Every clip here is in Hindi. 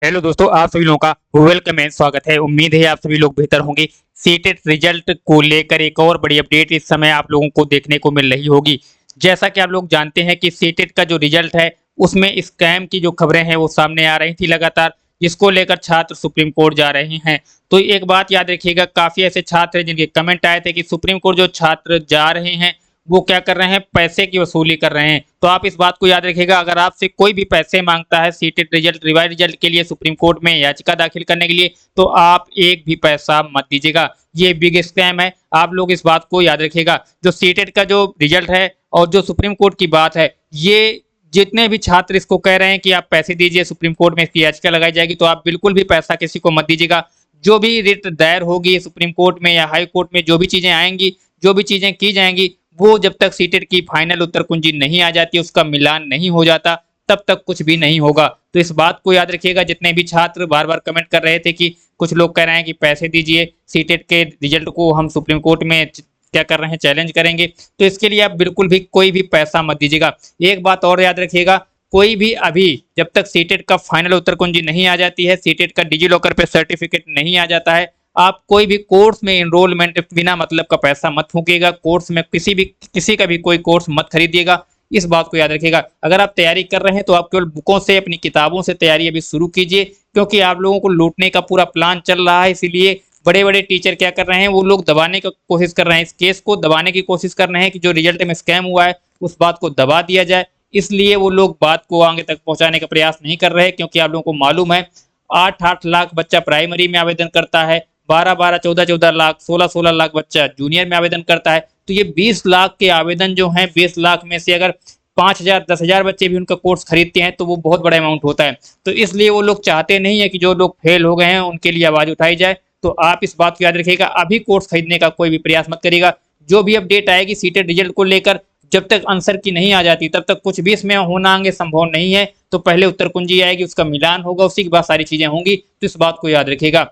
हेलो दोस्तों, आप सभी लोगों का वेलकम एंड स्वागत है। उम्मीद है आप सभी लोग बेहतर होंगे। सीटेट रिजल्ट को लेकर एक और बड़ी अपडेट इस समय आप लोगों को देखने को मिल रही होगी। जैसा कि आप लोग जानते हैं कि सीटेट का जो रिजल्ट है उसमें स्कैम की जो खबरें हैं वो सामने आ रही थी लगातार, जिसको लेकर छात्र सुप्रीम कोर्ट जा रहे हैं। तो एक बात याद रखिएगा, काफी ऐसे छात्र हैं जिनके कमेंट आए थे कि सुप्रीम कोर्ट जो छात्र जा रहे हैं वो क्या कर रहे हैं, पैसे की वसूली कर रहे हैं। तो आप इस बात को याद रखिएगा, अगर आपसे कोई भी पैसे मांगता है सीटेट रिजल्ट रिवाइज रिजल्ट के लिए सुप्रीम कोर्ट में याचिका दाखिल करने के लिए, तो आप एक भी पैसा मत दीजिएगा। ये बिग स्कैम है, आप लोग इस बात को याद रखिएगा। जो सीटेट का जो रिजल्ट है और जो सुप्रीम कोर्ट की बात है, ये जितने भी छात्र इसको कह रहे हैं कि आप पैसे दीजिए, सुप्रीम कोर्ट में इसकी याचिका लगाई जाएगी, तो आप बिल्कुल भी पैसा किसी को मत दीजिएगा। जो भी रिट दायर होगी सुप्रीम कोर्ट में या हाई कोर्ट में, जो भी चीजें आएंगी, जो भी चीजें की जाएंगी, वो जब तक सीटेट की फाइनल उत्तर कुंजी नहीं आ जाती, उसका मिलान नहीं हो जाता, तब तक कुछ भी नहीं होगा। तो इस बात को याद रखिएगा। जितने भी छात्र बार बार कमेंट कर रहे थे कि कुछ लोग कह रहे हैं कि पैसे दीजिए, सीटेट के रिजल्ट को हम सुप्रीम कोर्ट में क्या कर रहे हैं, चैलेंज करेंगे, तो इसके लिए आप बिल्कुल भी कोई भी पैसा मत दीजिएगा। एक बात और याद रखिएगा, कोई भी अभी जब तक सीटेट का फाइनल उत्तर कुंजी नहीं आ जाती है, सीटेट का डिजी लॉकर पे सर्टिफिकेट नहीं आ जाता है, आप कोई भी कोर्स में इनरोलमेंट बिना मतलब का पैसा मत फूकिएगा। कोर्स में किसी का भी कोई कोर्स मत खरीदिएगा। इस बात को याद रखिएगा। अगर आप तैयारी कर रहे हैं तो आप केवल बुकों से, अपनी किताबों से तैयारी अभी शुरू कीजिए, क्योंकि आप लोगों को लूटने का पूरा प्लान चल रहा है। इसीलिए बड़े बड़े टीचर क्या कर रहे हैं, वो लोग दबाने की कोशिश कर रहे हैं, इस केस को दबाने की कोशिश कर रहे हैं कि जो रिजल्ट में स्कैम हुआ है उस बात को दबा दिया जाए। इसलिए वो लोग बात को आगे तक पहुंचाने का प्रयास नहीं कर रहे, क्योंकि आप लोगों को मालूम है 8-8 लाख बच्चा प्राइमरी में आवेदन करता है, 12-12, 14-14 लाख, 16-16 लाख बच्चा जूनियर में आवेदन करता है। तो ये 20 लाख के आवेदन जो हैं, 20 लाख में से अगर 5,000 10,000 बच्चे भी उनका कोर्स खरीदते हैं तो वो बहुत बड़ा अमाउंट होता है। तो इसलिए वो लोग चाहते नहीं है कि जो लोग फेल हो गए हैं उनके लिए आवाज उठाई जाए। तो आप इस बात को याद रखिएगा, अभी कोर्स खरीदने का कोई भी प्रयास मत करिएगा। जो भी अपडेट आएगी सीटेट रिजल्ट को लेकर, जब तक आंसर की नहीं आ जाती तब तक कुछ भी इसमें होना आगे संभव नहीं है। तो पहले उत्तर कुंजी आएगी, उसका मिलान होगा, उसी के बाद सारी चीजें होंगी। तो इस बात को याद रखिएगा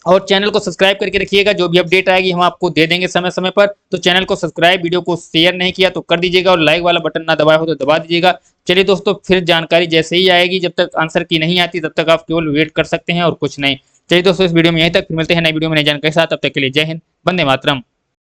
और चैनल को सब्सक्राइब करके रखिएगा। जो भी अपडेट आएगी हम आपको दे देंगे समय समय पर। तो चैनल को सब्सक्राइब, वीडियो को शेयर नहीं किया तो कर दीजिएगा, और लाइक वाला बटन ना दबाया हो तो दबा दीजिएगा। चलिए दोस्तों, फिर जानकारी जैसे ही आएगी, जब तक आंसर की नहीं आती तब तक आप केवल वेट कर सकते हैं और कुछ नहीं। चलिए दोस्तों, इस वीडियो में यहीं तक, फिर मिलते हैं नई वीडियो में नई जानकारी के साथ। तब तक के लिए जय हिंद, वंदे मातरम।